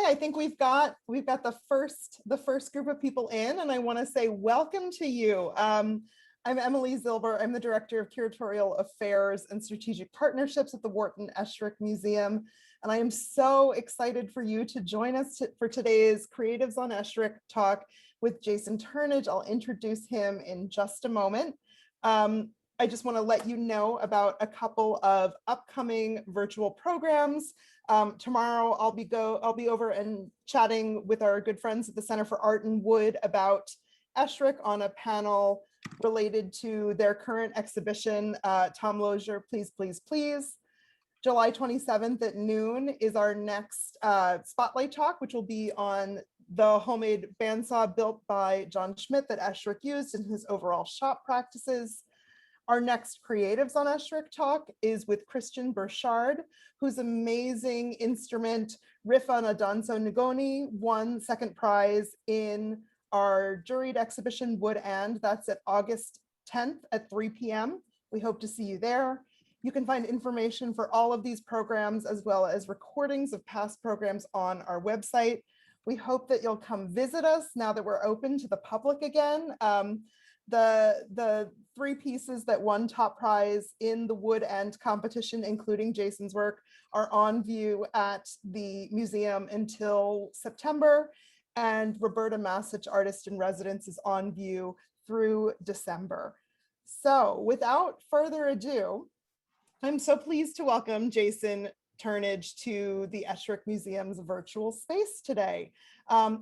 Okay, I think we've got the first group of people in, and I want to say welcome to you. I'm Emily Zilber. I'm the Director of Curatorial Affairs and Strategic Partnerships at the Wharton Esherick Museum, and I am so excited for you to join us for today's Creatives on Esherick talk with Jason Turnidge. I'll introduce him in just a moment. I just want to let you know about a couple of upcoming virtual programs. Tomorrow I'll be over and chatting with our good friends at the Center for Art and Wood about Esherick on a panel related to their current exhibition, Tom Lozier, Please, Please, Please. July 27th at noon is our next spotlight talk, which will be on the homemade bandsaw built by John Schmidt that Esherick used in his overall shop practices. Our next Creatives on Esherick talk is with Christian Burchard, whose amazing instrument, Riff on a Danzo Nugoni, won second prize in our juried exhibition, Wood and. That's at August 10th at 3 p.m. We hope to see you there. You can find information for all of these programs as well as recordings of past programs on our website. We hope that you'll come visit us now that we're open to the public again. The three pieces that won top prize in the Wood End competition, including Jason's work, are on view at the museum until September, and Roberta Masich, Artist in Residence, is on view through December. So without further ado, I'm so pleased to welcome Jason Turnidge to the Esherick Museum's virtual space today.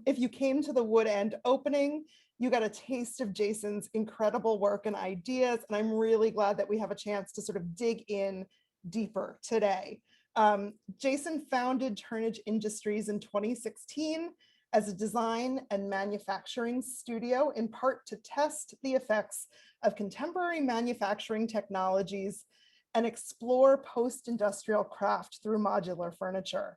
If you came to the Wood End opening, you got a taste of Jason's incredible work and ideas, and I'm really glad that we have a chance to sort of dig in deeper today. Jason founded Turnage Industries in 2016 as a design and manufacturing studio, in part to test the effects of contemporary manufacturing technologies and explore post-industrial craft through modular furniture.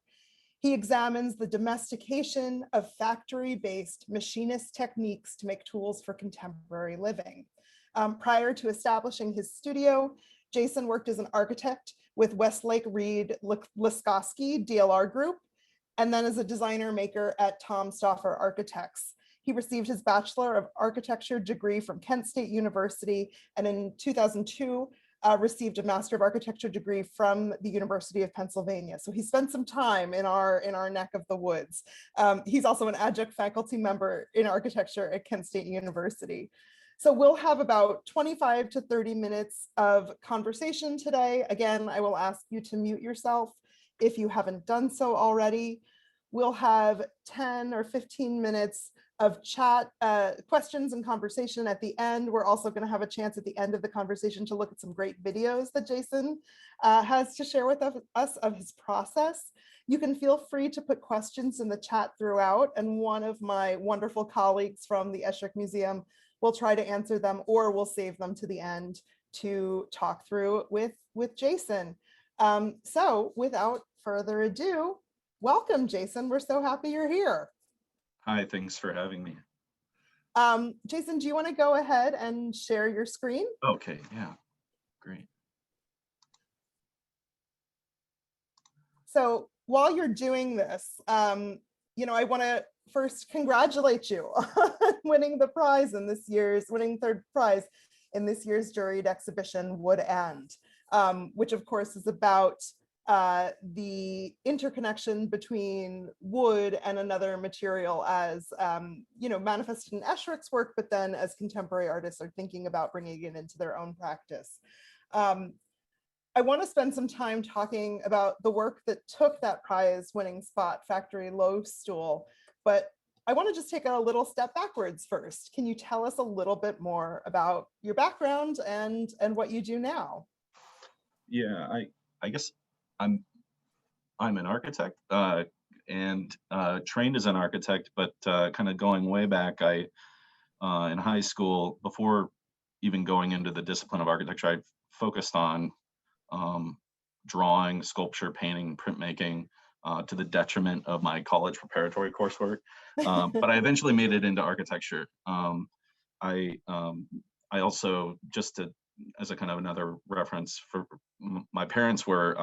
He examines the domestication of factory-based machinist techniques to make tools for contemporary living. Prior to establishing his studio, Jason worked as an architect with Westlake Reed Laskowski DLR Group, and then as a designer maker at Tom Stauffer Architects. He received his Bachelor of Architecture degree from Kent State University, and in 2002, received a Master of Architecture degree from the University of Pennsylvania. So he spent some time in our neck of the woods. He's also an adjunct faculty member in architecture at Kent State University. So we'll have about 25 to 30 minutes of conversation today. Again, I will ask you to mute yourself if you haven't done so already. We'll have 10 or 15 minutes of chat, questions and conversation at the end. We're also going to have a chance at the end of the conversation to look at some great videos that Jason has to share with us of his process. You can feel free to put questions in the chat throughout, and one of my wonderful colleagues from the Esherick Museum will try to answer them, or we'll save them to the end to talk through with Jason. So without further ado, welcome, Jason. We're so happy you're here. Hi, thanks for having me. Jason, do you want to go ahead and share your screen? Okay, yeah, great. So while you're doing this, you know, I want to first congratulate you on winning the prize in this year's, winning third prize in this year's juried exhibition, Wood and, which of course is about the interconnection between wood and another material as, you know, manifested in Esherick's work, but then as contemporary artists are thinking about bringing it into their own practice. I want to spend some time talking about the work that took that prize winning spot, Factory Low Stool, but I want to just take a little step backwards first. Can you tell us a little bit more about your background and what you do now? Yeah, I guess I'm an architect and trained as an architect, but kind of going way back, I in high school, before even going into the discipline of architecture, I focused on drawing, sculpture, painting, printmaking, to the detriment of my college preparatory coursework. But I eventually made it into architecture. I also, just to, as a kind of another reference, for my parents were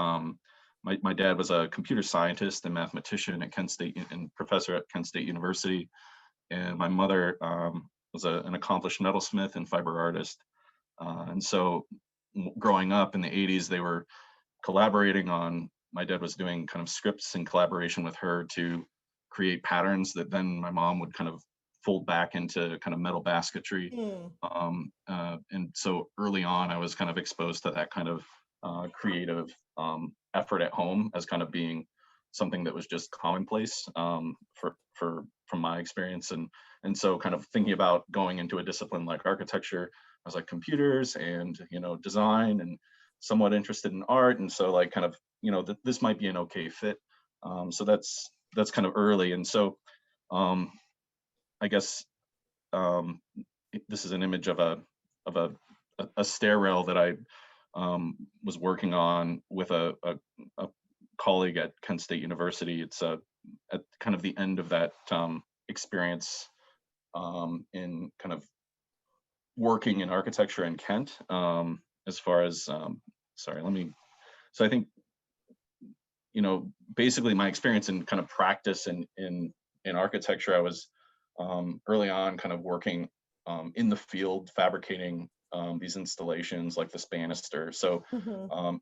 my dad was a computer scientist and mathematician at Kent State and professor at Kent State University, and my mother was an accomplished metalsmith and fiber artist. And so growing up in the 80s, they were collaborating on, my dad was doing kind of scripts in collaboration with her to create patterns that then my mom would kind of fold back into kind of metal basketry. Mm. And so early on, I was kind of exposed to that kind of creative effort at home as kind of being something that was just commonplace from my experience. And so kind of thinking about going into a discipline like architecture, I was like computers and, design, and somewhat interested in art. And so like kind of, this might be an okay fit. So that's kind of early. And so I guess this is an image of a stair rail that I was working on with a colleague at Kent State University. It's at kind of the end of that experience in kind of working in architecture in Kent. As far as so I think basically my experience in kind of practice in architecture, I was early on kind of working in the field fabricating these installations like this banister. So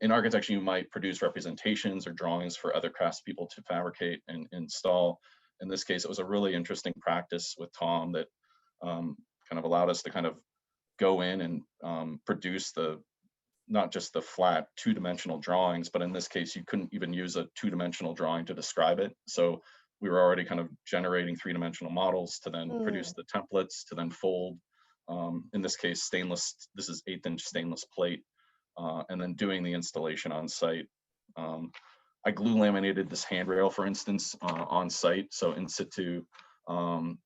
in architecture, you might produce representations or drawings for other craftspeople to fabricate and install. In this case, it was a really interesting practice with Tom that kind of allowed us to kind of go in and produce not just the flat two-dimensional drawings, but in this case, you couldn't even use a two-dimensional drawing to describe it. So we were already kind of generating three-dimensional models to then produce the templates to then fold. In this case, this is 1/8" stainless plate, and then doing the installation on site. I glue laminated this handrail, for instance, on site, so in situ.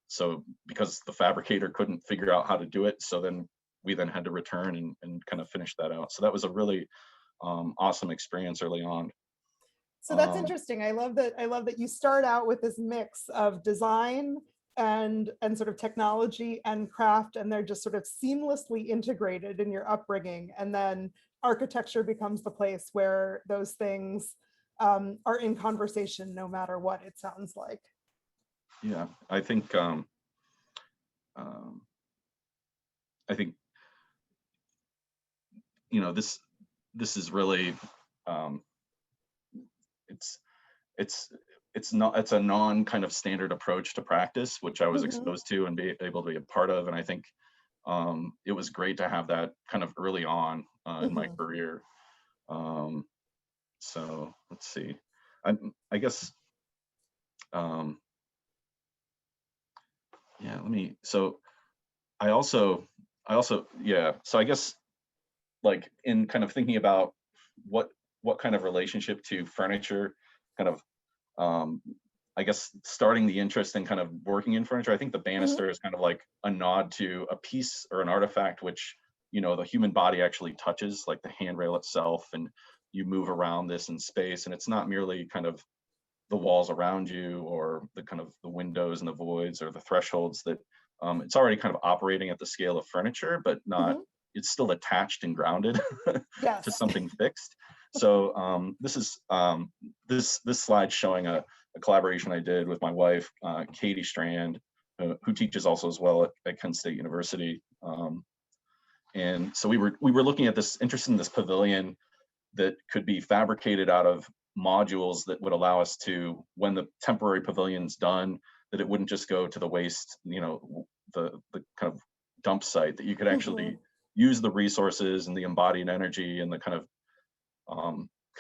So because the fabricator couldn't figure out how to do it, so then we then had to return and kind of finish that out. So that was a really awesome experience early on. So that's interesting. I love that you start out with this mix of design and sort of technology and craft, and they're just sort of seamlessly integrated in your upbringing. And then architecture becomes the place where those things are in conversation no matter what, it sounds like. Yeah, I think this is really it's a non kind of standard approach to practice, which I was exposed to and be able to be a part of. And I think it was great to have that kind of early on in my career. So let's see, I guess yeah, so I also yeah, so I guess like in kind of thinking about what kind of relationship to furniture kind of I guess starting the interest in kind of working in furniture, I think the banister is kind of like a nod to a piece or an artifact which the human body actually touches, like the handrail itself, and you move around this in space, and it's not merely kind of the walls around you or the kind of the windows and the voids or the thresholds, that it's already kind of operating at the scale of furniture, but not it's still attached and grounded to something fixed. So this is this slide showing a collaboration I did with my wife, Katie Strand, who teaches also as well at Kent State University. And so we were looking at this, interested in this pavilion that could be fabricated out of modules that would allow us to, when the temporary pavilion's done, that it wouldn't just go to the waste, the kind of dump site, that you could actually use the resources and the embodied energy and the kind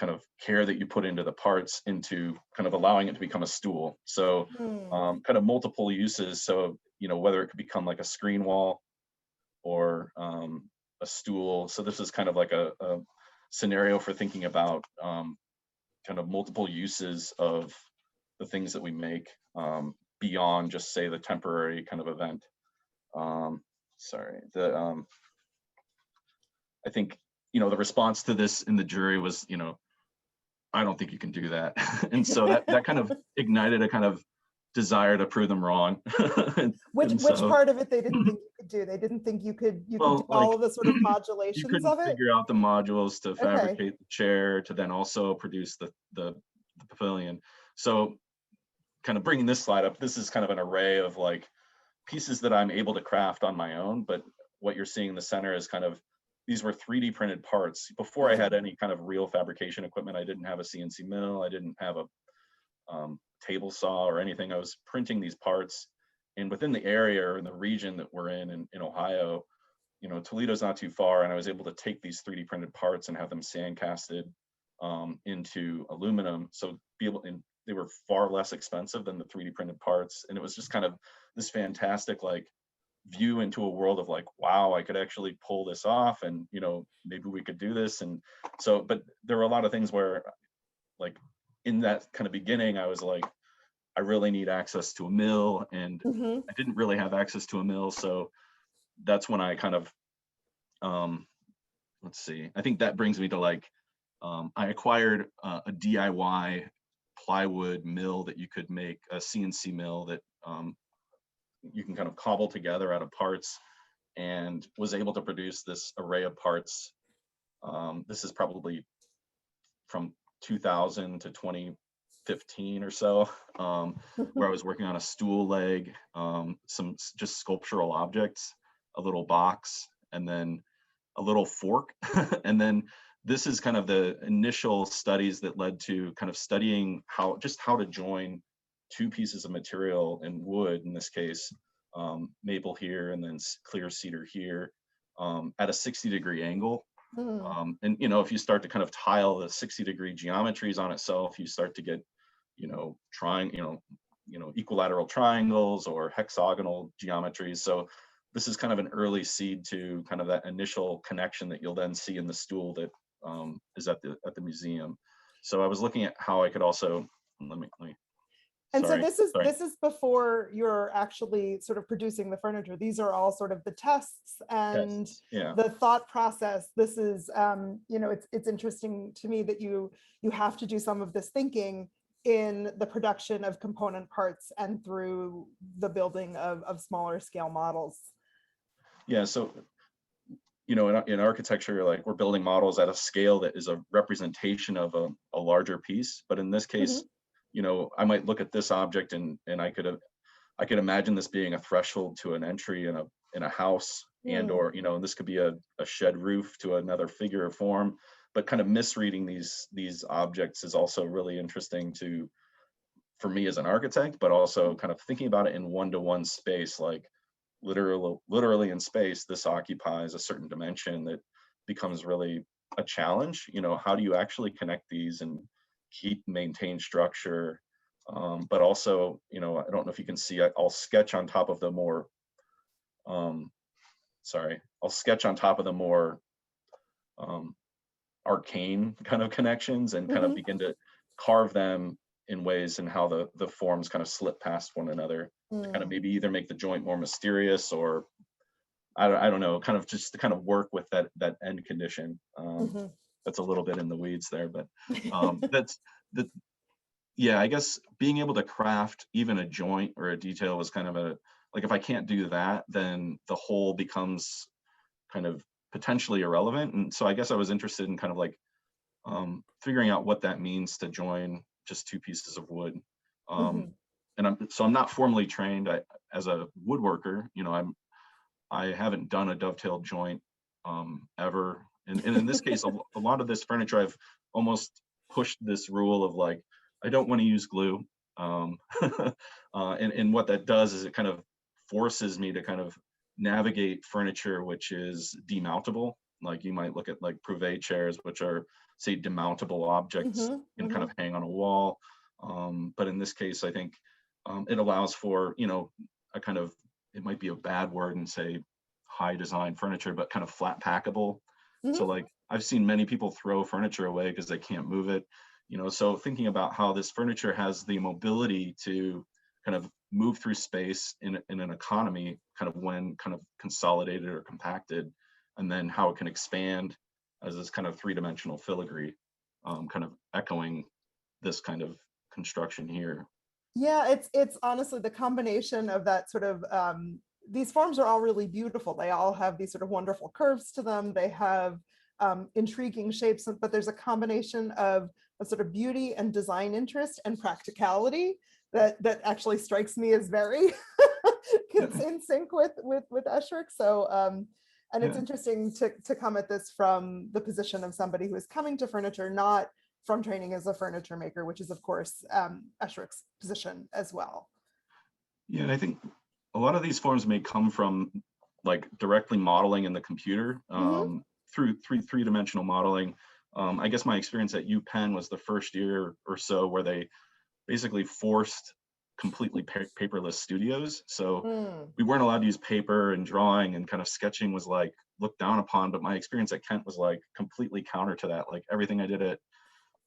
of care that you put into the parts into kind of allowing it to become a stool. So kind of multiple uses. So, whether it could become like a screen wall or a stool. So this is kind of like a scenario for thinking about kind of multiple uses of the things that we make beyond just, say, the temporary kind of event. I think the response to this in the jury was, I don't think you can do that. And so that kind of ignited a kind of desire to prove them wrong. Which So, part of it they didn't think you could do? They didn't think you could do well, all like of the sort of you modulations couldn't of it? figure out the modules to Okay. fabricate the chair to then also produce the pavilion. So kind of bringing this slide up, this is kind of an array of like pieces that I'm able to craft on my own, but what you're seeing in the center is kind of, these were 3D printed parts. Before I had any kind of real fabrication equipment, I didn't have a CNC mill, I didn't have a table saw or anything. I was printing these parts, and within the area or in the region that we're in Ohio, you know, Toledo's not too far, and I was able to take these 3D printed parts and have them sandcasted into aluminum. So be able, and they were far less expensive than the 3D printed parts. And it was just kind of this fantastic like view into a world of like, wow, I could actually pull this off, and you know, maybe we could do this. And so, but there were a lot of things where like in that kind of beginning, I was like, I really need access to a mill, and Mm-hmm. I didn't really have access to a mill. So that's when I kind of let's see, I think that brings me to like I acquired a DIY plywood mill that you could make, a CNC mill that you can kind of cobble together out of parts, and was able to produce this array of parts. This is probably from 2000 to 2015 or so, where I was working on a stool leg, some just sculptural objects, a little box, and then a little fork. And then this is kind of the initial studies that led to kind of studying how to join two pieces of material in wood, in this case, maple here and then clear cedar here, at a 60-degree angle. And you know, if you start to kind of tile the 60-degree geometries on itself, you start to get, you know, equilateral triangles or hexagonal geometries. So this is kind of an early seed to kind of that initial connection that you'll then see in the stool that is at the museum. So I was looking at how I could also, let me And so sorry. this is before you're actually sort of producing the furniture. These are all sort of the tests and Yeah. the thought process. This is, you know, it's interesting to me that you have to do some of this thinking in the production of component parts and through the building of smaller scale models. Yeah. So, you know, in architecture, like we're building models at a scale that is a representation of a larger piece. But in this case, you know, I might look at this object and I could imagine this being a threshold to an entry in a house, and or, you know, this could be a shed roof to another figure or form. But kind of misreading these objects is also really interesting for me as an architect, but also kind of thinking about it in one-to-one space, like literally in space, this occupies a certain dimension that becomes really a challenge. You know, how do you actually connect these and maintain structure? But also, you know, I don't know if you can see, I'll sketch on top of the more, I'll sketch on top of the more arcane kind of connections, and kind of begin to carve them in ways and how the forms kind of slip past one another to kind of maybe either make the joint more mysterious, or I don't know, kind of just to kind of work with that end condition. That's a little bit in the weeds there, but that's the yeah, I guess being able to craft even a joint or a detail was kind of like, if I can't do that, then the whole becomes kind of potentially irrelevant. And so I guess I was interested in kind of like figuring out what that means to join just two pieces of wood. And I'm not formally trained as a woodworker. You know, I haven't done a dovetail joint ever. And in this case, a lot of this furniture, I've almost pushed this rule of like, I don't want to use glue. And what that does is it kind of forces me to kind of navigate furniture which is demountable. Like you might look at like Prouvé chairs, which are, say, demountable objects and kind of hang on a wall. But in this case, I think it allows for, you know, a kind of, it might be a bad word and say high design furniture, but kind of flat packable. So like I've seen many people throw furniture away because they can't move it. You know, so thinking about how this furniture has the mobility to kind of move through space in an economy, kind of when kind of consolidated or compacted, and then how it can expand as this kind of three-dimensional filigree, kind of echoing this kind of construction here. Yeah, it's honestly the combination of that sort of these forms are all really beautiful. They all have these sort of wonderful curves to them. They have intriguing shapes, but there's a combination of a sort of beauty and design interest and practicality that actually strikes me as very it's in sync with Esherick. So and it's Yeah. interesting to come at this from the position of somebody who is coming to furniture not from training as a furniture maker, which is of course Esherick's position as well. Yeah, and I think a lot of these forms may come from like directly modeling in the computer Mm-hmm. through three-dimensional modeling. I guess my experience at UPenn was the first year or so where they basically forced completely paperless studios. So Mm. we weren't allowed to use paper, and drawing and kind of sketching was like looked down upon. But my experience at Kent was like completely counter to that. Like everything I did at,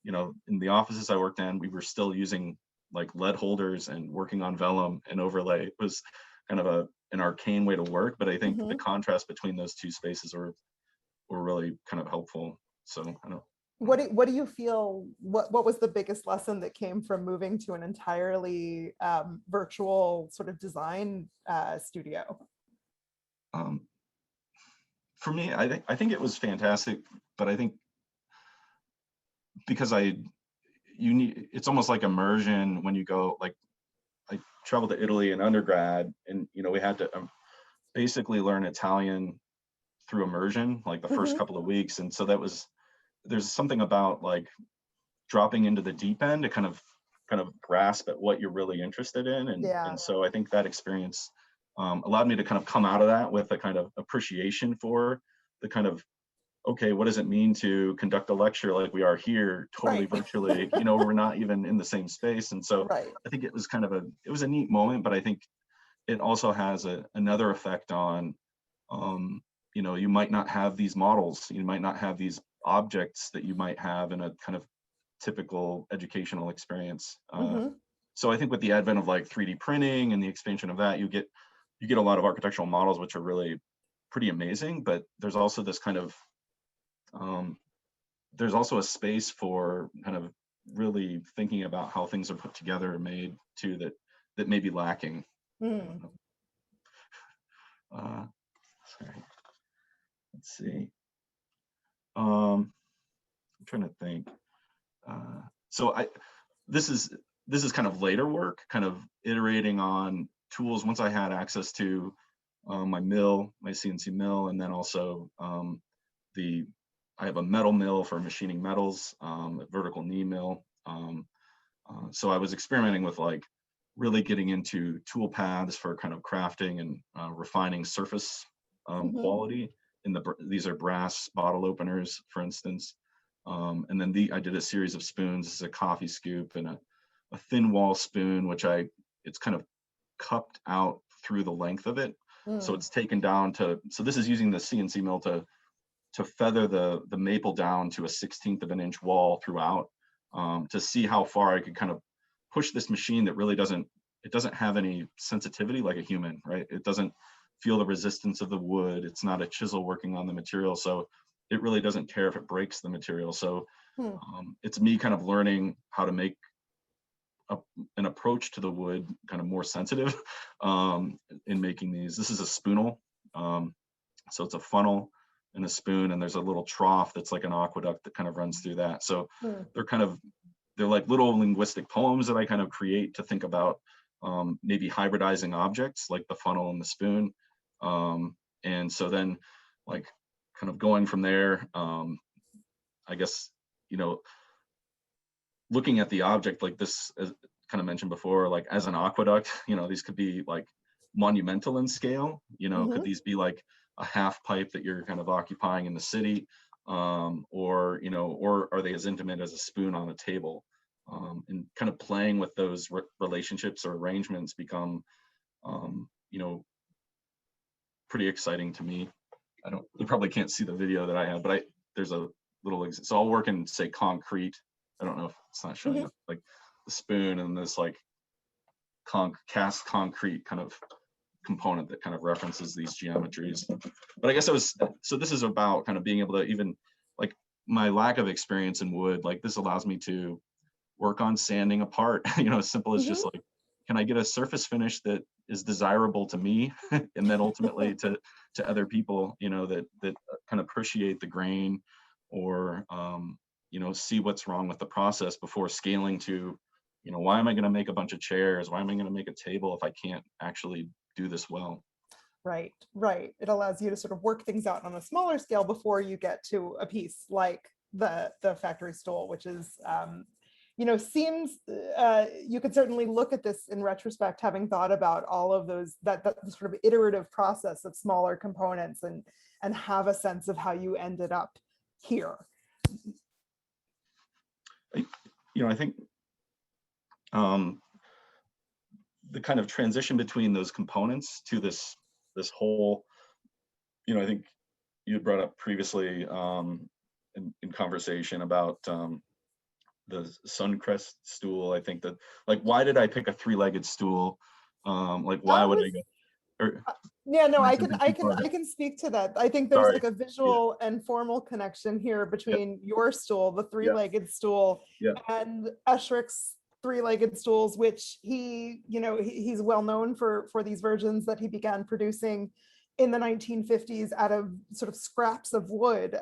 in the offices I worked in, we were still using like lead holders and working on vellum and overlay. It was kind of an arcane way to work, but I think the Mm-hmm. contrast between those two spaces were really kind of helpful. So I don't. What do you feel? What was the biggest lesson that came from moving to an entirely virtual sort of design studio? Um, for me, I think it was fantastic, but I think because it's almost like immersion when you go. Like I traveled to Italy in undergrad, and we had to basically learn Italian through immersion, like the first Mm-hmm. couple of weeks, and so there's something about like dropping into the deep end to kind of grasp at what you're really interested in, and Yeah. and so I think that experience allowed me to kind of come out of that with a kind of appreciation for the kind of, okay, what does it mean to conduct a lecture like we are here, totally Right. virtually? We're not even in the same space, and so Right. I think it was a neat moment, but I think it also has another effect on, you might not have these models, you might not have these objects that you might have in a kind of typical educational experience. Mm-hmm. So I think with the advent of like 3D printing and the expansion of that, you get a lot of architectural models which are really pretty amazing, but there's also this kind of um, there's also a space for kind of really thinking about how things are put together and made too, that may be lacking. I Mm. don't know. Sorry, let's see. I'm trying to think. So this is kind of later work, kind of iterating on tools once I had access to my mill, my CNC mill, and then also the I have a metal mill for machining metals, a vertical knee mill. So I was experimenting with like really getting into tool paths for kind of crafting and refining surface Mm-hmm. quality. These are brass bottle openers, for instance. And then I did a series of spoons. This is a coffee scoop and a thin wall spoon, it's kind of cupped out through the length of it. So Mm. it's taken down so this is using the CNC mill to feather the maple down to a 1/16 of an inch wall throughout, to see how far I could kind of push this machine that really doesn't have any sensitivity like a human, right? It doesn't feel the resistance of the wood. It's not a chisel working on the material. So it really doesn't care if it breaks the material. So Mm. it's me kind of learning how to make an approach to the wood kind of more sensitive in making these. This is a spoonal. So it's a funnel and a spoon, and there's a little trough that's like an aqueduct that kind of runs through that. So Mm. they're like little linguistic poems that I kind of create to think about maybe hybridizing objects like the funnel and the spoon. And so then like kind of going from there, I guess, you know, looking at the object like this, as kind of mentioned before, like as an aqueduct, these could be like monumental in scale. Could Mm-hmm. these be like a half pipe that you're kind of occupying in the city, or are they as intimate as a spoon on a table? And kind of playing with those relationships or arrangements become, um, you know, pretty exciting to me. You probably can't see the video that I have, but there's a little, so I'll work in, say, concrete. I don't know if it's not showing Mm-hmm. up, like the spoon and this like cast concrete kind of component that kind of references these geometries. But I guess so this is about kind of being able to even, like, my lack of experience in wood, like this allows me to work on sanding apart, as simple as Mm-hmm. just like can I get a surface finish that is desirable to me and then ultimately to other people, that kind of appreciate the grain, or see what's wrong with the process before scaling to, why am I going to make a bunch of chairs? Why am I going to make a table if I can't actually do this well? Right, right. It allows you to sort of work things out on a smaller scale before you get to a piece like the factory stool, which is, seems, you could certainly look at this in retrospect, having thought about all of those, that sort of iterative process of smaller components, and have a sense of how you ended up here. I think the kind of transition between those components to this whole, I think you had brought up previously in conversation about the Suncrest stool. I think that, like, why did I pick a three-legged stool? Like, why would I go? Or, yeah, no, I something can speak to that. I think there's Sorry. like a visual and formal connection here between your stool, the three-legged stool, Yeah. and Esherick's three-legged stools, which he's well known for these versions that he began producing in the 1950s out of sort of scraps of wood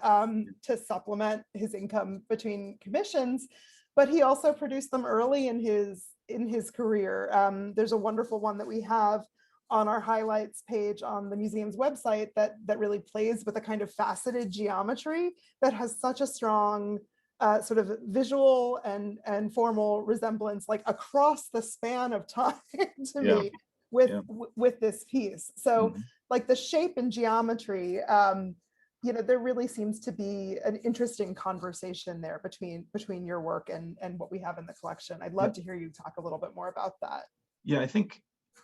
to supplement his income between commissions. But he also produced them early in his career. There's a wonderful one that we have on our highlights page on the museum's website that really plays with a kind of faceted geometry that has such a strong sort of visual and formal resemblance, like across the span of time to me with this piece. So like the shape and geometry, there really seems to be an interesting conversation there between your work and what we have in the collection. I'd love to hear you talk a little bit more about that. Yeah, I think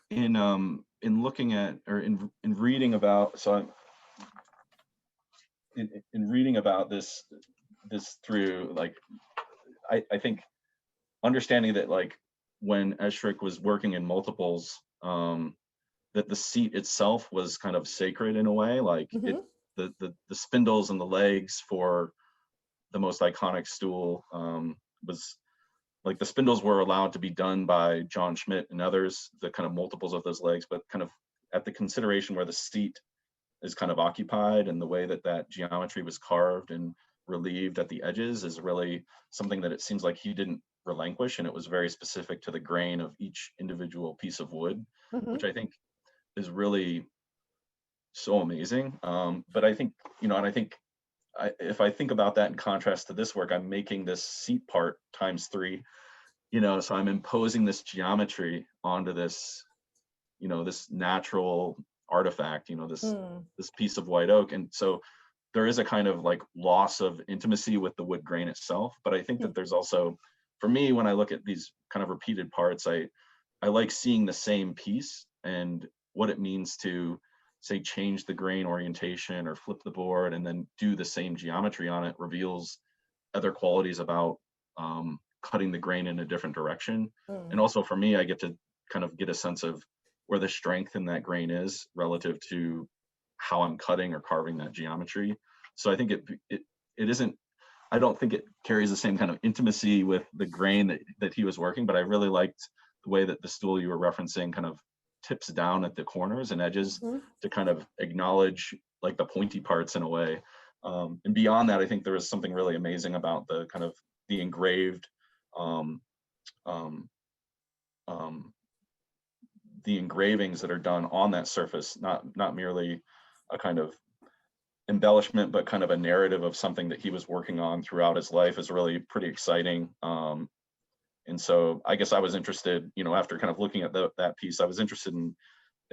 in looking at, or in reading about, in reading about this through, like, I think understanding that, like, when Esherick was working in multiples, that the seat itself was kind of sacred in a way, like the spindles and the legs for the most iconic stool was, like, the spindles were allowed to be done by John Schmidt and others, the kind of multiples of those legs, but kind of at the consideration where the seat is kind of occupied, and the way that geometry was carved and relieved at the edges is really something that it seems like he didn't relinquish, and it was very specific to the grain of each individual piece of wood, which I think is really so amazing. But I think, and I think if I think about that in contrast to this work, I'm making this seat part ×3, so I'm imposing this geometry onto this, this natural artifact, this piece of white oak. And so there is a kind of like loss of intimacy with the wood grain itself. But I think that there's also, for me, when I look at these kind of repeated parts, I like seeing the same piece and what it means to, say, change the grain orientation or flip the board and then do the same geometry on it reveals other qualities about cutting the grain in a different direction. And also for me, I get to kind of get a sense of where the strength in that grain is relative to how I'm cutting or carving that geometry. So I think it isn't, I don't think it carries the same kind of intimacy with the grain that he was working, but I really liked the way that the stool you were referencing kind of tips down at the corners and edges to kind of acknowledge, like, the pointy parts in a way. And beyond that, I think there was something really amazing about the kind of the engraved the engravings that are done on that surface, not merely a kind of embellishment, but kind of a narrative of something that he was working on throughout his life, is really pretty exciting. And so I guess I was interested, after kind of looking at that piece, I was interested in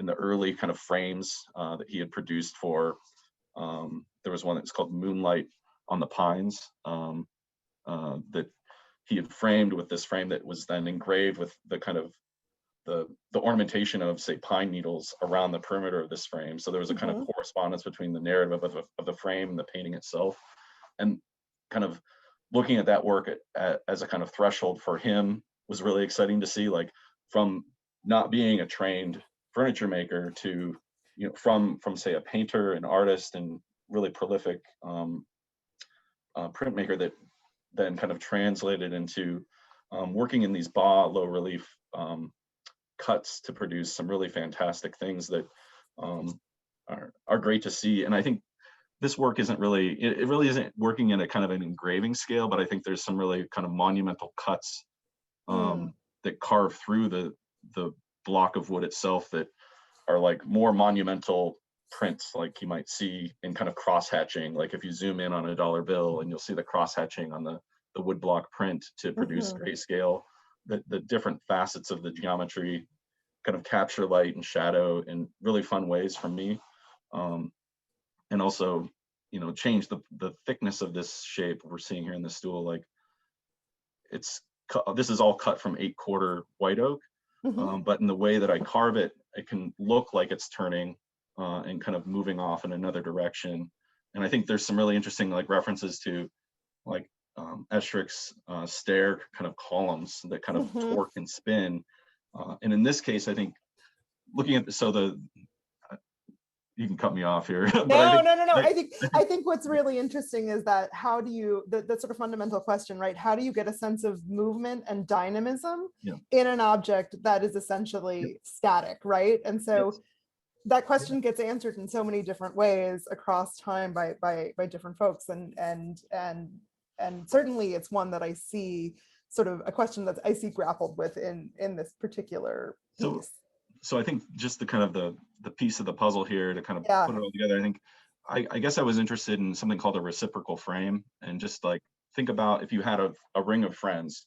the early kind of frames that he had produced for, there was one that's called Moonlight on the Pines, that he had framed with this frame that was then engraved with the kind of the ornamentation of, say, pine needles around the perimeter of this frame. So there was a kind of correspondence between the narrative of the frame and the painting itself. And kind of looking at that work as a kind of threshold for him was really exciting to see, like, from not being a trained furniture maker to, from say a painter, an artist, and really prolific printmaker that then kind of translated into working in these low relief cuts to produce some really fantastic things that um, are great to see. And I think this work isn't really, it really isn't working in a kind of an engraving scale, but I think there's some really kind of monumental cuts Mm, that carve through the block of wood itself that are like more monumental prints, like you might see in kind of cross hatching. Like if you zoom in on a dollar bill and you'll see the cross hatching on the wood block print to produce mhm, grayscale, the different facets of the geometry kind of capture light and shadow in really fun ways for me. Um, and also, change the thickness of this shape we're seeing here in the stool. Like this is all cut from 8/4 white oak, mhm. but in the way that I carve it, it can look like it's turning and kind of moving off in another direction. And I think there's some really interesting like references to like Esherick's stair kind of columns that kind of Mhm. torque and spin. And in this case, I think looking at you can cut me off here, but No, no, no, no. I, I I think think what's really interesting is that how do you the sort of fundamental question, right? How do you get a sense of movement and dynamism yeah, in an object that is yep, essentially static, right? And yes, so that yeah. question gets answered in so many different ways across time by different folks, and certainly it's one that I see sort of a question that I see grappled with in this particular So piece. so I think just the kind of the piece of the puzzle here to kind of Yeah. put it all together, I think I guess I was interested in something called a reciprocal frame, and just like think about if you had a ring of friends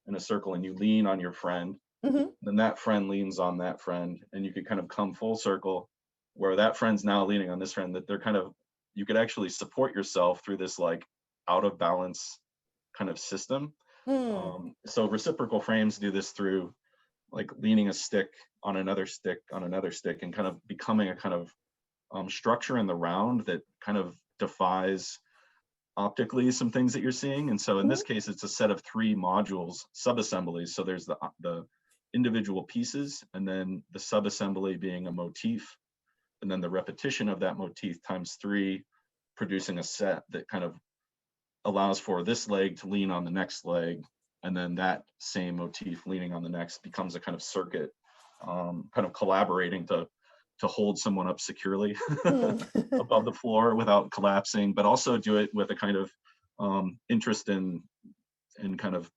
in a circle and you lean on your friend, Hmm. then that friend leans on that friend, and you could kind of come full circle where that friend's now leaning on this friend, that they're kind of, you could actually support yourself through this like out of balance kind of system. Mm. So reciprocal frames do this through like leaning a stick on another stick on another stick and kind of becoming a kind of structure in the round that kind of defies optically some things that you're seeing. And so in this Mhm. case, it's a set of 3 modules, sub-assemblies. So there's the individual pieces, and then the sub-assembly being a motif, and then the repetition of that motif times 3, producing a set that kind of allows for this leg to lean on the next leg, and then that same motif leaning on the next becomes a kind of circuit, kind of collaborating to hold someone up securely Mm. above the floor without collapsing, but also do it with a kind of interest in kind of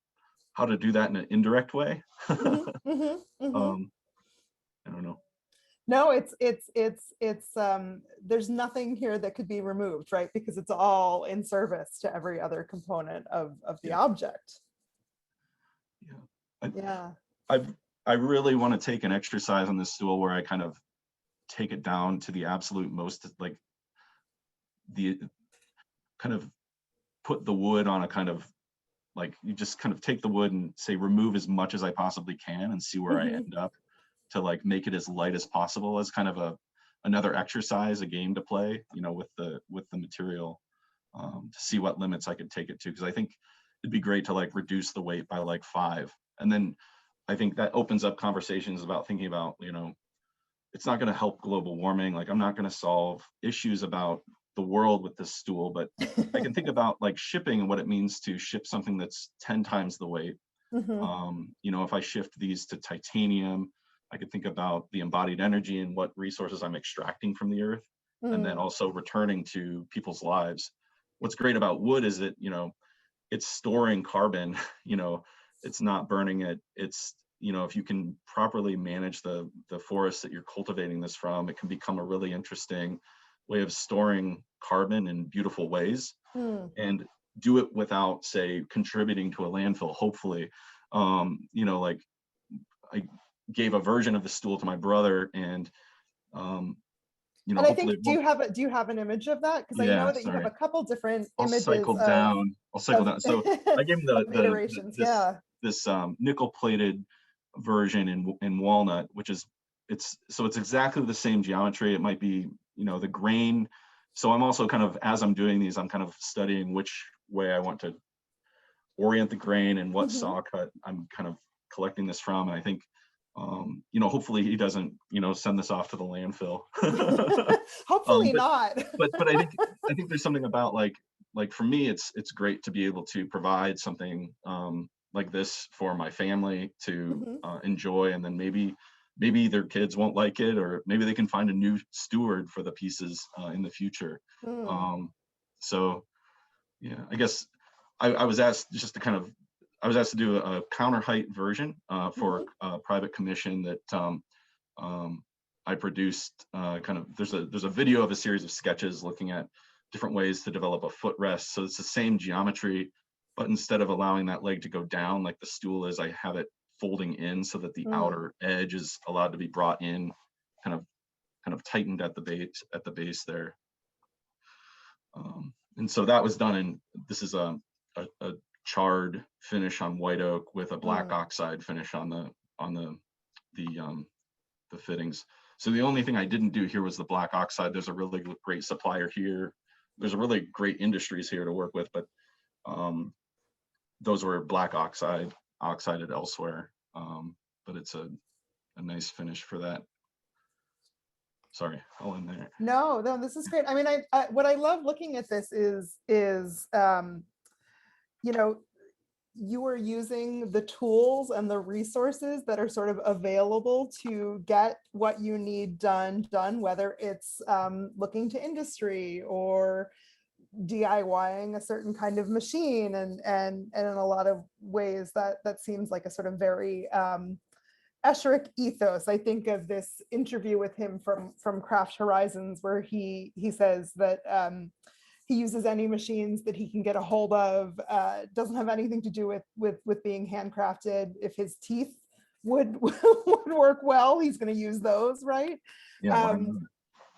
how to do that in an indirect way. Mhm, mhm, mhm. um, I don't know. No, it's there's nothing here that could be removed, right? Because it's all in service to every other component of the Yeah, object. yeah. I, Yeah. I I really want to take an exercise on this stool where I kind of take it down to the absolute most, like the kind of put the wood on a kind of like you just kind of take the wood and say remove as much as I possibly can and see where I Mhm, end up, to like make it as light as possible as kind of another exercise, a game to play, with the material, to see what limits I could take it to. Because I think it'd be great to like reduce the weight by like 5, and then I think that opens up conversations about thinking about, it's not going to help global warming. Like I'm not going to solve issues about the world with this stool, but I can think about like shipping and what it means to ship something that's 10 times the weight. mhm, If I shift these to titanium, I could think about the embodied energy and what resources I'm extracting from the earth, and then mm, also returning to people's lives. What's great about wood is that, it's storing carbon. you know, it's not burning it. It's, if you can properly manage the forest that you're cultivating this from, it can become a really interesting way of storing carbon in beautiful ways, mm. and do it without, say, contributing to a landfill, hopefully. Like I gave a version of the stool to my brother, and um, And I hopefully think it won't. do you have an image of that? Because I Yeah, know that you have sorry. a couple different I'll images cycle down. I'll cycle of down. So I gave him of iterations. Yeah. this nickel plated version in walnut, which is, it's exactly the same geometry. It might be, the grain. So I'm also kind of, as I'm doing these, I'm kind of studying which way I want to orient the grain and what Mhm. saw cut I'm kind of collecting this from. And I think, hopefully he doesn't, send this off to the landfill. Hopefully But not. but I think there's something about like for me, it's great to be able to provide something like this for my family to Mhm. enjoy, and then maybe maybe their kids won't like it, or maybe they can find a new steward for the pieces in the future. Mm, Um, so yeah, I guess I was asked just to kind of, I was asked to do a counter height version for mhm, a private commission that I produced. Kind of, there's a video of a series of sketches looking at different ways to develop a footrest. So it's the same geometry, but instead of allowing that leg to go down like the stool is, I have it folding in so that the mm, outer edge is allowed to be brought in, kind of tightened at the base there. And so that was done in, this is a charred finish on white oak with a black mm, oxide finish on the fittings. So the only thing I didn't do here was the black oxide. There's a really great supplier here. There's a really great industries here to work with, but those were black oxided elsewhere. But it's a nice finish for that. Sorry, I'll end there. no, no, this is great. I mean, what I love looking at this is you know, you are using the tools and the resources that are sort of available to get what you need done, whether it's looking to industry or DIYing a certain kind of machine, and in a lot of ways that seems like a sort of very Esherick ethos. I think of this interview with him from Craft Horizons, where he says that he uses any machines that he can get a hold of. Doesn't have anything to do with being handcrafted. If his teeth would would work well, he's going to use those, right? Yeah, why Um, not?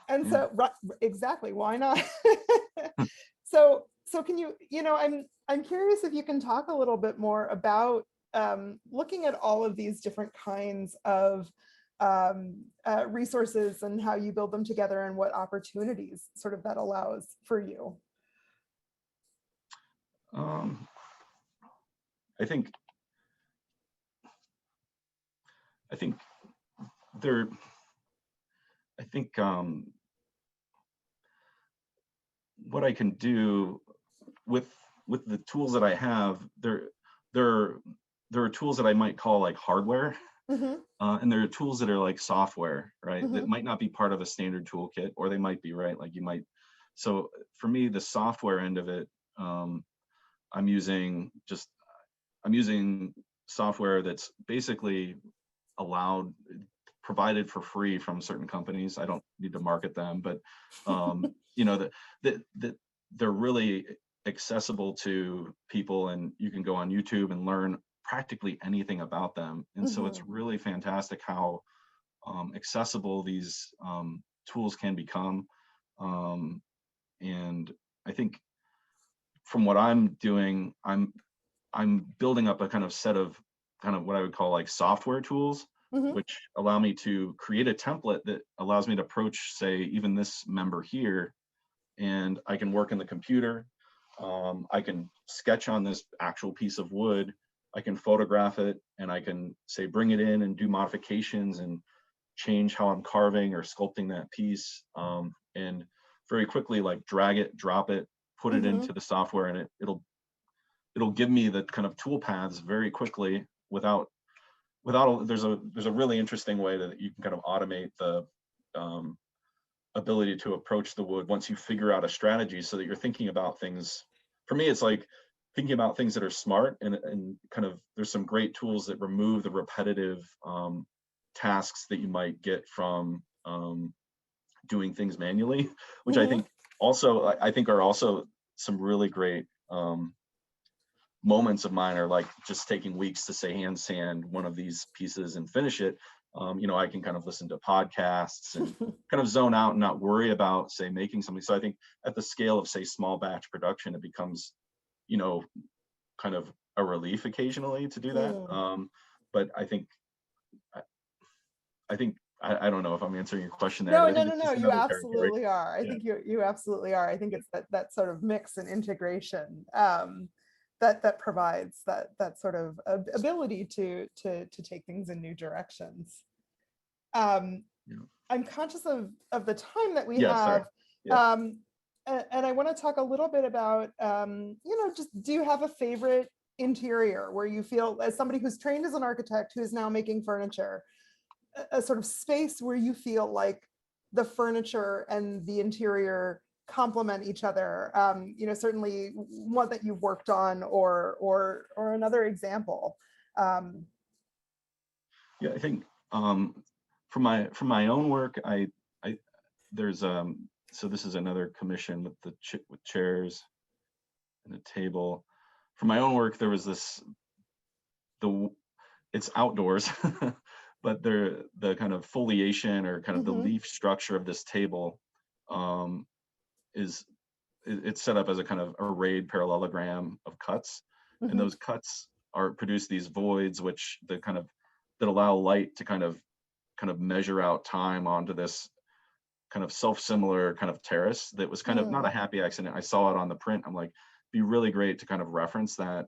and Yeah. so, right, exactly, why not? So can you, I'm curious if you can talk a little bit more about looking at all of these different kinds of resources and how you build them together and what opportunities sort of that allows for you. Um, I think I think there I think what I can do with the tools that I have, there there are tools that I might call like hardware, Mm-hmm, and there are tools that are like software, right? That mm-hmm, might not be part of a standard toolkit, or they might be, right? Like you might. So for me, the software end of it, um, I'm using just I'm using software that's basically allowed provided for free from certain companies. I don't need to market them, but that they're really accessible to people, and you can go on YouTube and learn practically anything about them. And so it's mm-hmm, really fantastic how accessible these tools can become. Um, and I think from what I'm doing, I'm building up a kind of set of kind of what I would call like software tools, mm-hmm, which allow me to create a template that allows me to approach, say, even this member here, and I can work in the computer. I can sketch on this actual piece of wood. I can photograph it, and I can say bring it in and do modifications and change how I'm carving or sculpting that piece, and very quickly like drag it, drop it, put it mm-hmm. into the software, and it'll give me the kind of tool paths very quickly without there's a really interesting way that you can kind of automate the um, ability to approach the wood once you figure out a strategy, so that you're thinking about things. For me, it's like thinking about things that are smart, and kind of there's some great tools that remove the repetitive tasks that you might get from doing things manually, which I Mm-hmm. think I think are also some really great moments of mine, are like just taking weeks to say hand sand one of these pieces and finish it. I can kind of listen to podcasts and kind of zone out and not worry about, say, making something. So I think at the scale of, say, small batch production, it becomes, you know, kind of a relief occasionally to do that. Mm. But I, I think, I don't know if I'm answering your question there, No, but I no, think no, it's no, just you another territory. absolutely are. I Yeah. think you absolutely are. I think it's that sort of mix and integration that provides that sort of ability to take things in new directions. Um, Yeah. I'm conscious of the time that we Yeah. Sorry. have. Yeah. Um, and I want to talk a little bit about, just, do you have a favorite interior where you feel, as somebody who's trained as an architect who is now making furniture, a sort of space where you feel like the furniture and the interior complement each other. Certainly one that you've worked on, or another example. Yeah, I think from my own work, I there's so this is another commission with with chairs and a table. For my own work, there was it's outdoors, but the kind of foliation, or kind of the Mhm, leaf structure of this table, um, is it's set up as a kind of arrayed parallelogram of cuts, and mhm, those cuts are produce these voids, which that allow light to kind of measure out time onto this kind of self-similar kind of terrace that was kind of not a mm, happy accident. I saw it on the print. I'm like, be really great to kind of reference that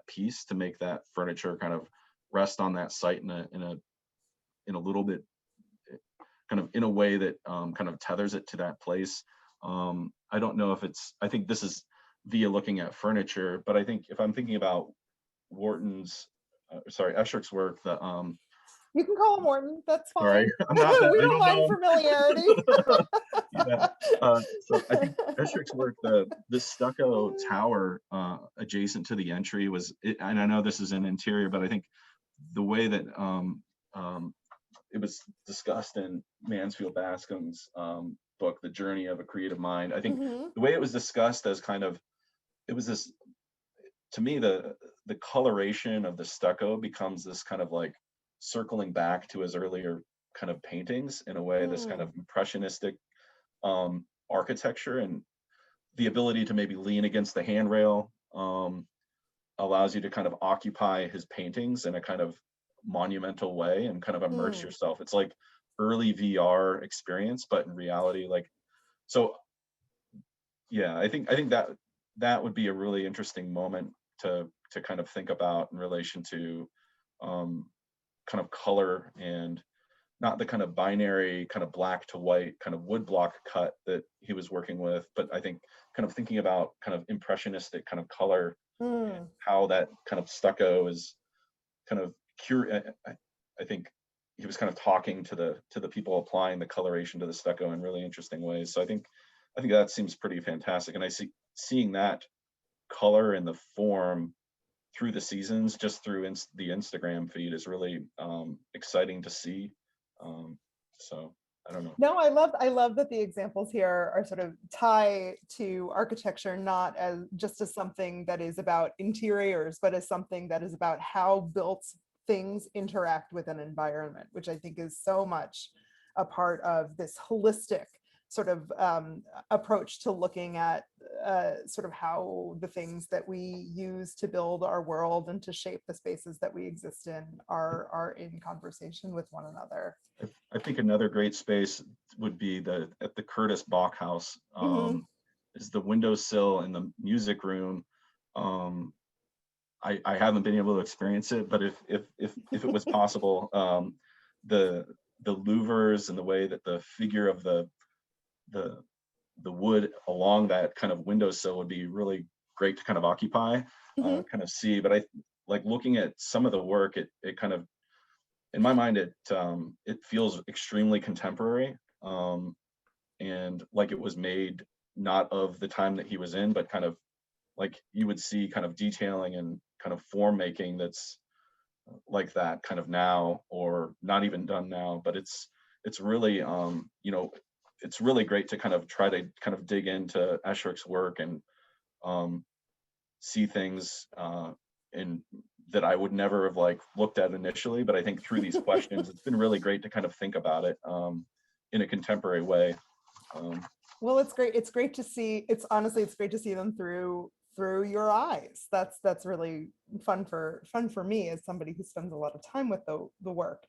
piece to make that furniture kind of rest on that site in a little bit, kind of in a way that kind of tethers it to that place. I don't know if I think this is via looking at furniture, but I think if I'm thinking about Esherick's work, you can call him Morton, that's sorry, fine. I'm not that, We I don't don't mind know familiarity. him. Yeah. So I think Esherick's work, the stucco tower adjacent to the entry and I know this is an interior, but I think the way that um, it was discussed in Mansfield Bascom's book, The Journey of a Creative Mind. I think Mhm, the way it was discussed as kind of, it was this, to me, the coloration of the stucco becomes this kind of like circling back to his earlier kind of paintings in a way, this kind of mm, impressionistic architecture, and the ability to maybe lean against the handrail allows you to kind of occupy his paintings in a kind of monumental way and kind of immerse mm. yourself. It's like early VR experience, but in reality, like, so yeah, I think that would be a really interesting moment to kind of think about in relation to um, kind of color, and not the kind of binary kind of black to white kind of woodblock cut that he was working with, but I think kind of thinking about kind of impressionistic kind of color, and Mm. how that kind of stucco is kind of I think he was kind of talking to the people applying the coloration to the stucco in really interesting ways. So I think that seems pretty fantastic, and seeing that color and the form through the seasons, just through the Instagram feed, is really exciting to see. Um, so I don't know. No, I love that the examples here are sort of tie to architecture, not as just as something that is about interiors, but as something that is about how built things interact with an environment, which I think is so much a part of this holistic sort of approach to looking at sort of how the things that we use to build our world and to shape the spaces that we exist in are in conversation with one another. I think another great space would be at the Curtis Bach House. Mhm. Is the windowsill in the music room. Um, I haven't been able to experience it, but if it was possible, the louvers and the way that the figure of the the wood along that kind of windowsill would be really great to kind of occupy, Mhm. kind of see. But I like looking at some of the work. It kind of, in my mind, it feels extremely contemporary, and like it was made not of the time that he was in, but kind of like you would see kind of detailing and kind of form making that's like that kind of now, or not even done now. But it's really it's really great to kind of try to kind of dig into Esherick's work and um, see things in that I would never have like looked at initially. But I think through these questions, it's been really great to kind of think about it in a contemporary way. Um, Well, it's great. It's great to see. It's honestly, it's great to see them through your eyes. That's really fun for me as somebody who spends a lot of time with the work.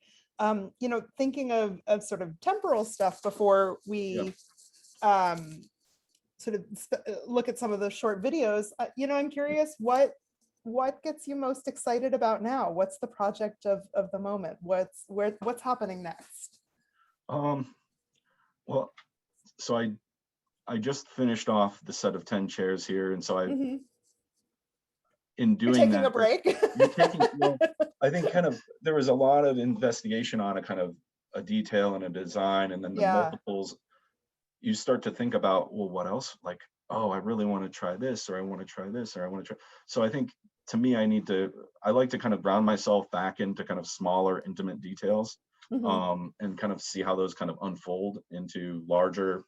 Thinking of sort of temporal stuff before yeah. we sort of look at some of the short videos. I'm curious what gets you most excited about now? What's the project of the moment? What's happening next? Um, well, so I just finished off the set of 10 chairs here, and so Hmm. in You're doing taking a that, break. you're taking, well, I think kind of there was a lot of investigation on a kind of a detail and a design, and then the Yeah. multiples. You start to think about, well, what else? Like, oh, I really want to try this, or I want to try this, or I want to try. So I think to me, I like to kind of ground myself back into kind of smaller, intimate details, Hmm. and kind of see how those kind of unfold into larger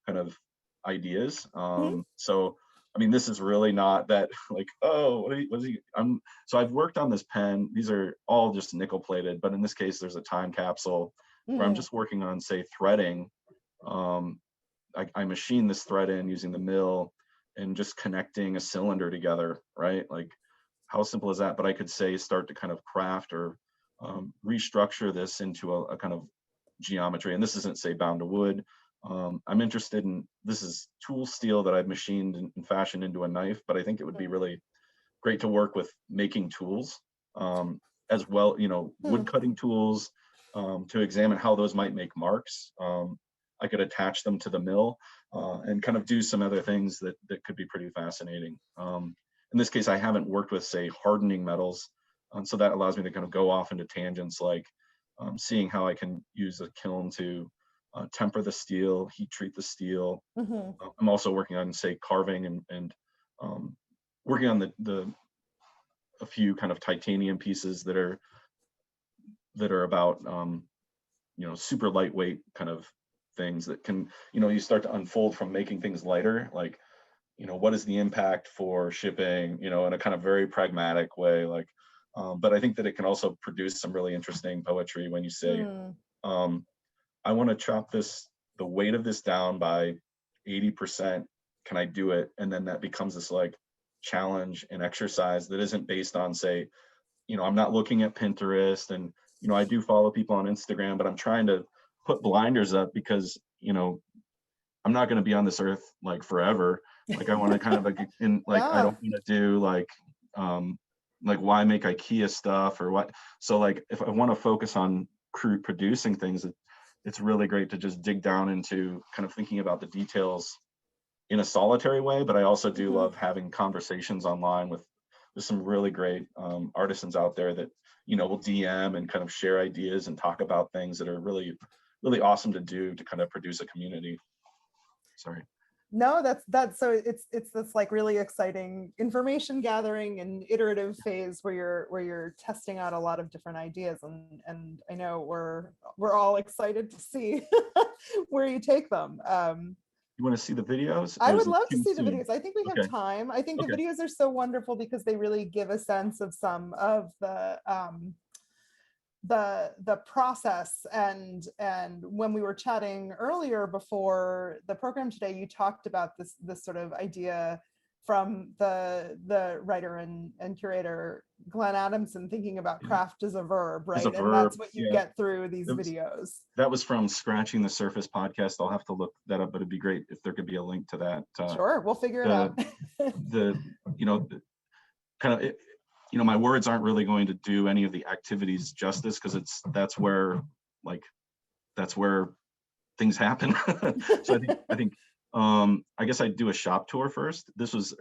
kind of ideas. Hmm. So, I mean, this is really not that like, oh, what is he? So I've worked on this pen. These are all just nickel plated, but in this case, there's a time capsule where I'm Hmm. just working on, say, threading. Um, I machine this thread in using the mill and just connecting a cylinder together, right? Like, how simple is that? But I could say start to kind of craft or restructure this into a kind of geometry. And this isn't, say, bound to wood. I'm interested in, this is tool steel that I've machined and fashioned into a knife, but I think it would be really great to work with making tools, as well, Hmm. wood cutting tools, to examine how those might make marks. I could attach them to the mill, and kind of do some other things that could be pretty fascinating. In this case, I haven't worked with, say, hardening metals, so that allows me to kind of go off into tangents, like seeing how I can use a kiln to temper the steel, heat treat the steel. Hmm. I'm also working on, say, carving and um, working on the a few kind of titanium pieces that are about super lightweight kind of things that can, you start to unfold from making things lighter, like, what is the impact for shipping, in a kind of very pragmatic way, like, but I think that it can also produce some really interesting poetry when you say, Hmm. um, I want to chop the weight of this down by 80%. Can I do it? And then that becomes this like challenge and exercise that isn't based on, say, I'm not looking at Pinterest, and, I do follow people on Instagram, but I'm trying to put blinders up because, I'm not going to be on this earth like forever. Like, I want to kind of like, I Yeah. don't want to do um, like why make IKEA stuff or what. So like, if I want to focus on producing things, it's really great to just dig down into kind of thinking about the details in a solitary way. But I also do Hmm. love having conversations online with some really great artisans out there that will DM and kind of share ideas and talk about things that are really really awesome to do to kind of produce a community. Sorry. No, that's so it's this like really exciting information gathering and iterative phase where you're testing out a lot of different ideas, and I know we're all excited to see where you take them. You want to see the videos, I or is would it love to too see the soon? videos. I think we have Okay. time. I think the Okay. videos are so wonderful because they really give a sense of some of the process, and when we were chatting earlier before the program today, you talked about this sort of idea from the writer and curator Glenn Adamson, thinking about Yeah. craft as a verb, As a right? And verb. that's what you Yeah. get through these That was, videos. that was from Scratching the Surface podcast. I'll have to look that up, but it'd be great if there could be a link to that. Sure, we'll figure it out. The the kind of my words aren't really going to do any of the activities justice, because like that's where things happen. So I think I guess I'd do a shop tour first. This was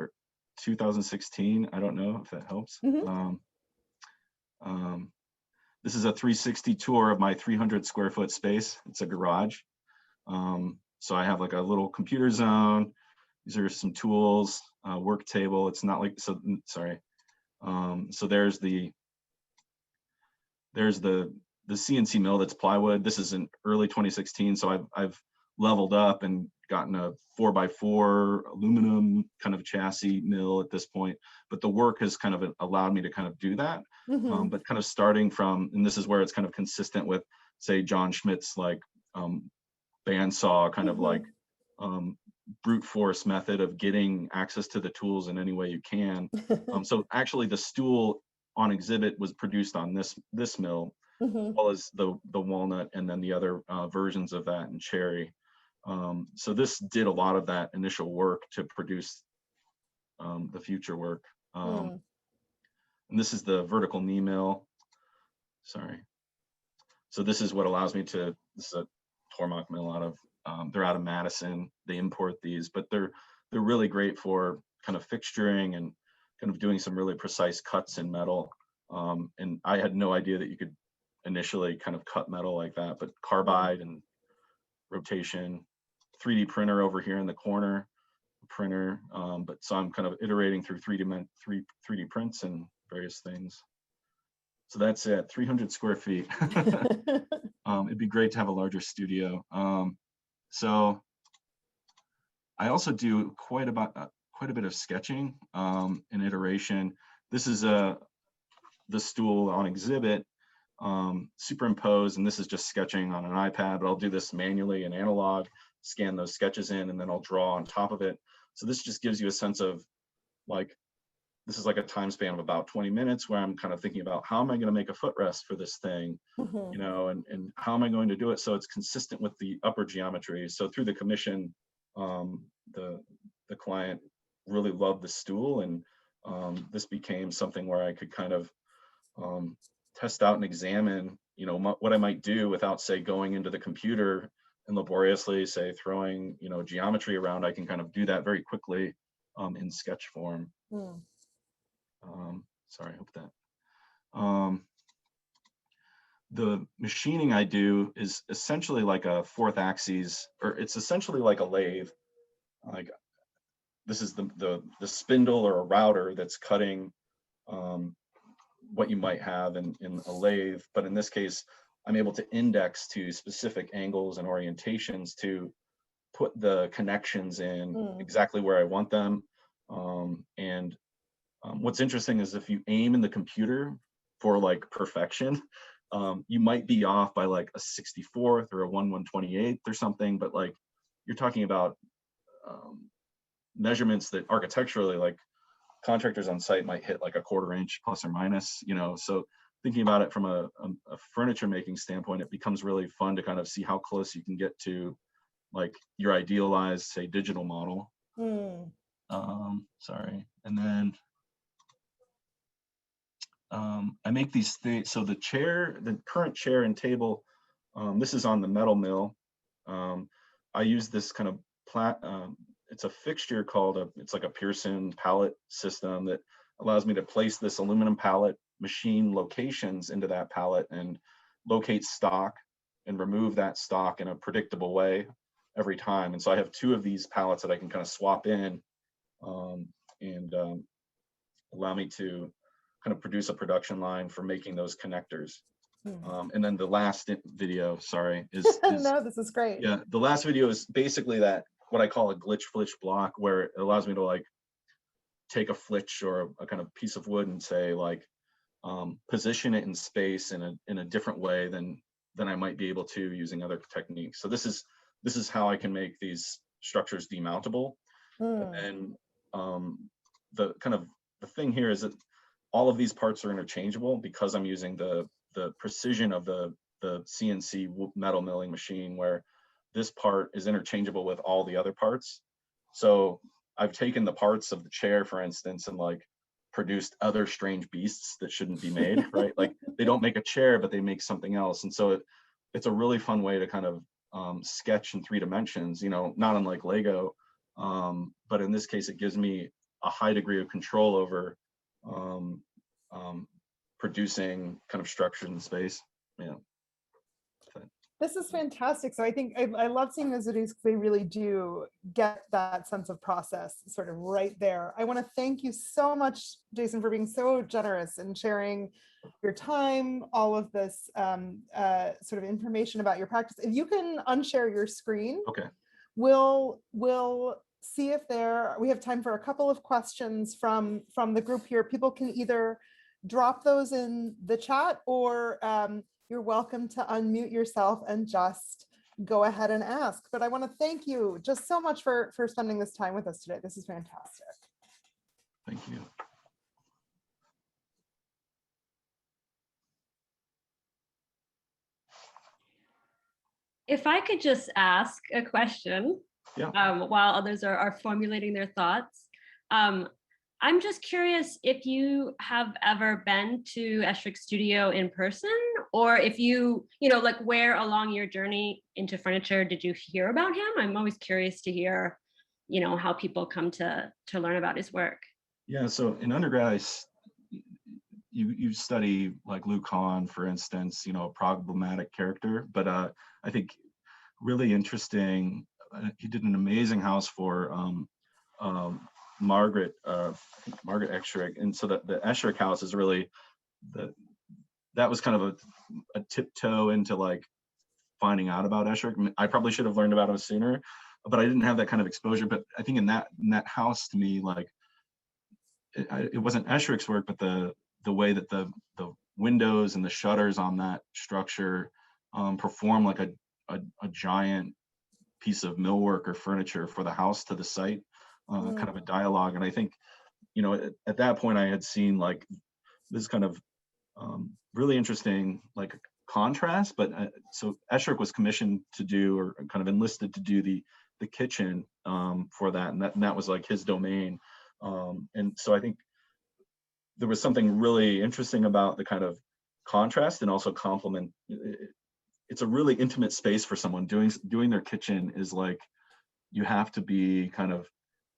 2016. I don't know if that helps. Mhm. Um, this is a 360 tour of my 300 square foot space. It's a garage. So I have like a little computer zone. These are some tools, work table. It's not like, so sorry. So there's the CNC mill that's plywood. This is in early 2016. So I've leveled up and gotten a 4x4 aluminum kind of chassis mill at this point. But the work has kind of allowed me to kind of do that. Mhm. But kind of starting from, and this is where it's kind of consistent with, say, John Schmidt's like bandsaw kind of like Mhm. um, brute force method of getting access to the tools in any way you can. So actually, the stool on exhibit was produced on this mill, as Mhm. well as the walnut, and then the other versions of that in cherry. So this did a lot of that initial work to produce the future work. Mm. And this is the vertical knee mill. Sorry. So this is what allows me to. This is a Tormach mill they're out of Madison. They import these, but they're really great for kind of fixturing and kind of doing some really precise cuts in metal. And I had no idea that you could initially kind of cut metal like that, but carbide and rotation, 3D printer over here in the corner, printer. But so I'm kind of iterating through 3D prints and various things. So that's it, 300 square feet. It'd be great to have a larger studio. So I also do quite a bit of sketching and iteration. This is the stool on exhibit, superimposed, and this is just sketching on an iPad, but I'll do this manually and analog, scan those sketches in, and then I'll draw on top of it. So this just gives you a sense of like, this is like a time span of about 20 minutes where I'm kind of thinking about how am I going to make a footrest for this thing, you know, and how am I going to do it so it's consistent with the upper geometry. So through the commission, the client really loved the stool, and this became something where I could kind of test out and examine, you know, what I might do without, say, going into the computer and laboriously, say, throwing, you know, geometry around. I can kind of do that very quickly in sketch form. Sorry, I hope that. The machining I do is essentially like a fourth axis, or it's essentially like a lathe. Like this is the spindle or a router that's cutting what you might have in a lathe, but in this case, I'm able to index to specific angles and orientations to put the connections in exactly where I want them. What's interesting is if you aim in the computer for like perfection, you might be off by like a 64th or a 1/128th or something, but like you're talking about measurements that architecturally, like contractors on site might hit like a 1/4 inch plus or minus, you know. So thinking about it from a furniture making standpoint, it becomes really fun to kind of see how close you can get to like your idealized, say, digital model. Sorry. And then I make these things. So the current chair and table, this is on the metal mill. I use this kind of it's a fixture called it's like a Pearson pallet system that allows me to place this aluminum pallet, machine locations into that pallet, and locate stock and remove that stock in a predictable way every time. And so I have 2 of these pallets that I can kind of swap in and allow me to kind of produce a production line for making those connectors. And then the last video, sorry, is no, this is great. Yeah, the last video is basically that, what I call a glitch flitch block, where it allows me to like take a flitch or a kind of piece of wood and say like position it in space in a different way than I might be able to using other techniques. So this is how I can make these structures demountable. And the kind of the thing here is that all of these parts are interchangeable because I'm using the precision of the CNC metal milling machine, where this part is interchangeable with all the other parts. So I've taken the parts of the chair, for instance, and like produced other strange beasts that shouldn't be made, right? Like they don't make a chair, but they make something else. And so it's a really fun way to kind of sketch in 3 dimensions, you know, not unlike Lego. But in this case, it gives me a high degree of control over producing kind of structure in space. Yeah. This is fantastic. So I think I love seeing those videos because they really do get that sense of process sort of right there. I want to thank you so much, Jason, for being so generous and sharing your time, all of this sort of information about your practice. If you can unshare your screen, okay, we'll see if we have time for a couple of questions from the group here. People can either drop those in the chat, or you're welcome to unmute yourself and just go ahead and ask. But I want to thank you just so much for spending this time with us today. This is fantastic. Thank you. If I could just ask a question, while others are formulating their thoughts. I'm just curious if you have ever been to Esherick's studio in person, or if you know, like where along your journey into furniture did you hear about him? I'm always curious to hear, you know, how people come to learn about his work. Yeah, so in undergrad, you study like Luke Hahn, for instance, you know, a problematic character, but I think really interesting. He did an amazing house for Margaret, I think Margaret Esherick, and so the Esherick house is really that was kind of a tiptoe into like finding out about Esherick. I probably should have learned about him sooner, but I didn't have that kind of exposure. But I think in that house, to me, like it wasn't Esherick's work, but the way that the windows and the shutters on that structure perform like a giant piece of millwork or furniture for the house to the site, kind of a dialogue. And I think, you know, at that point I had seen like this kind of really interesting like contrast. But so Esherick was commissioned to do, or kind of enlisted to do the kitchen for that, and that was like his domain. And so I think there was something really interesting about the kind of contrast and also complement. It's a really intimate space for someone. Doing their kitchen is like, you have to be kind of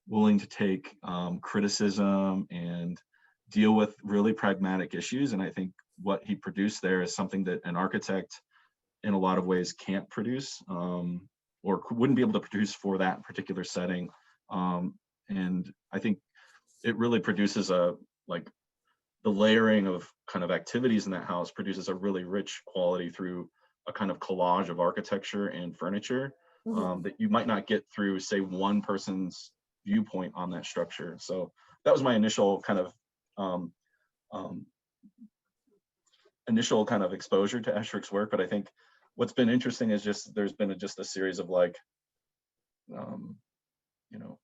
willing to take criticism and deal with really pragmatic issues. And I think what he produced there is something that an architect in a lot of ways can't produce, or wouldn't be able to produce for that particular setting. And I think it really produces like the layering of kind of activities in that house produces a really rich quality through a kind of collage of architecture and furniture that you might not get through, say, one person's viewpoint on that structure. So that was my initial kind of exposure to Esherick's work. But I think what's been interesting is just there's been just a series of like, you know,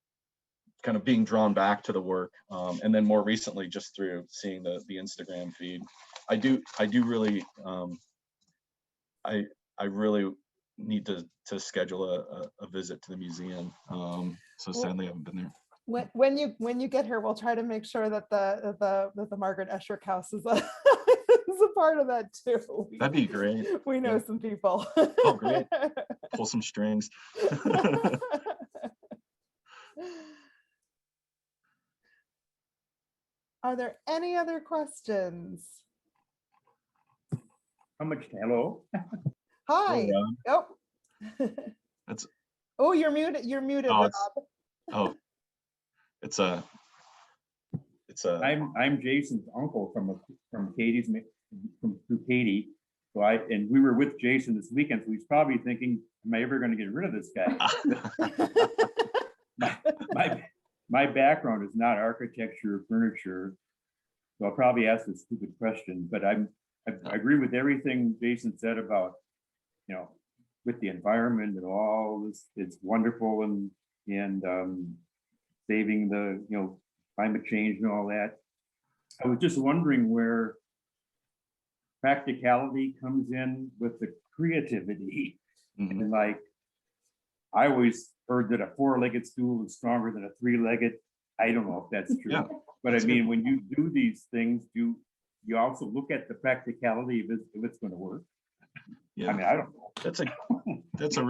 kind of being drawn back to the work, and then more recently just through seeing the Instagram feed. I do really I really need to schedule a visit to the museum. So sadly I haven't been there. When you get here, we'll try to make sure that the Margaret Esherick house is a is a part of that too. That'd be great. We know some people. Oh, great. Pull some strings. Are there any other questions? Hello. Hi. Oh. That's. Oh, you're muted. You're muted, Rob. I'm Jason's uncle from Katie's through Katie. So we were with Jason this weekend, so he's probably thinking, am I ever going to get rid of this guy? My background is not architecture or furniture, so I'll probably ask a stupid question, but I agree with everything Jason said about, you know, with the environment and all this. It's wonderful, and saving the, you know, climate change and all that. I was just wondering where practicality comes in with the creativity. And like, I always heard that a 4-legged stool is stronger than a 3-legged. I don't know if that's true. Yeah, but I mean, when you do these things, you also look at the practicality of if it's going to work. Yeah, I mean, I don't know. It's a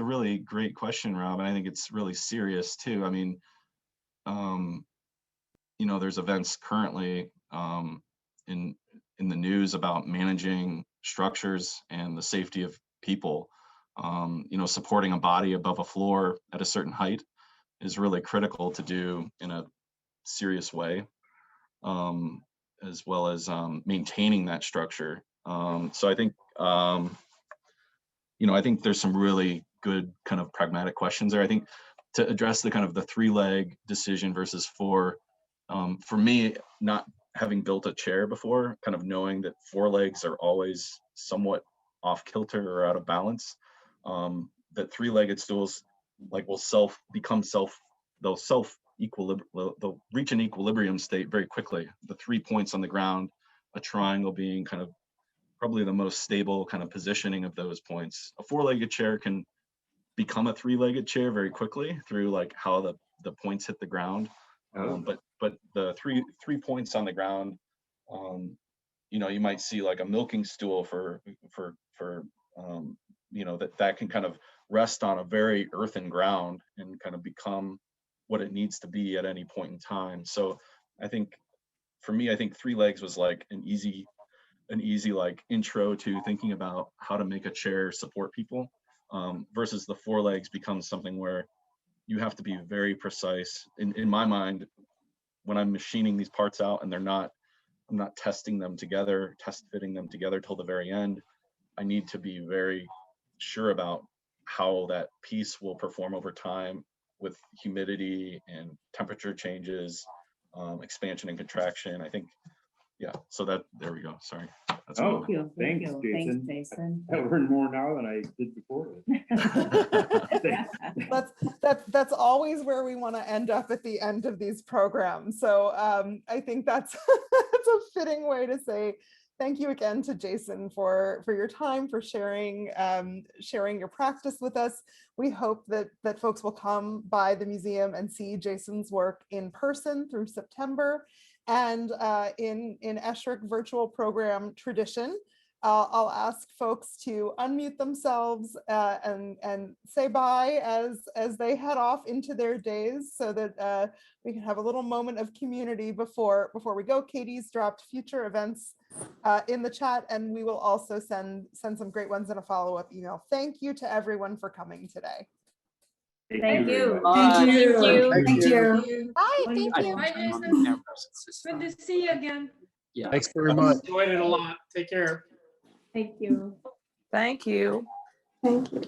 really great question, Rob, and I think it's really serious too. I mean, you know, there's events currently in the news about managing structures and the safety of people. You know, supporting a body above a floor at a certain height is really critical to do in a serious way, as well as maintaining that structure. So I think, you know, I think there's some really good kind of pragmatic questions there. I think to address the kind of the 3-leg decision versus 4, for me, not having built a chair before, kind of knowing that 4 legs are always somewhat off kilter or out of balance, that 3-legged stools like will they'll reach an equilibrium state very quickly. The 3 points on the ground, a triangle being kind of probably the most stable kind of positioning of those points. A 4-legged chair can become a 3-legged chair very quickly through like how the points hit the ground. But the three points on the ground, you know, you might see like a milking stool for you know, that can kind of rest on a very earthen ground and kind of become what it needs to be at any point in time. So I think for me, I think 3 legs was like an easy like intro to thinking about how to make a chair support people, versus the 4 legs becomes something where you have to be very precise. In my mind, when I'm machining these parts out and I'm not testing them together, test fitting them together till the very end, I need to be very sure about how that piece will perform over time with humidity and temperature changes, expansion and contraction. I think, yeah, so there we go. Sorry. That's Oh, thanks, Jason. I learned more now than I did before. That's always where we want to end up at the end of these programs. So I think that's that's a fitting way to say thank you again to Jason for your time, for sharing your practice with us. We hope that folks will come by the museum and see Jason's work in person through September. And in Esherick virtual program tradition, I'll ask folks to unmute themselves and say bye as they head off into their days, so that we can have a little moment of community before we go. Katie's dropped future events in the chat, and we will also send some great ones in a follow-up email. Thank you to everyone for coming today. Thank you. Thank you. Thank you. Bye. Thank you. Bye, Jason. Good to see you again. Yeah. Thanks very much. Enjoyed it a lot. Take care. Thank you. Thank you. Thank you.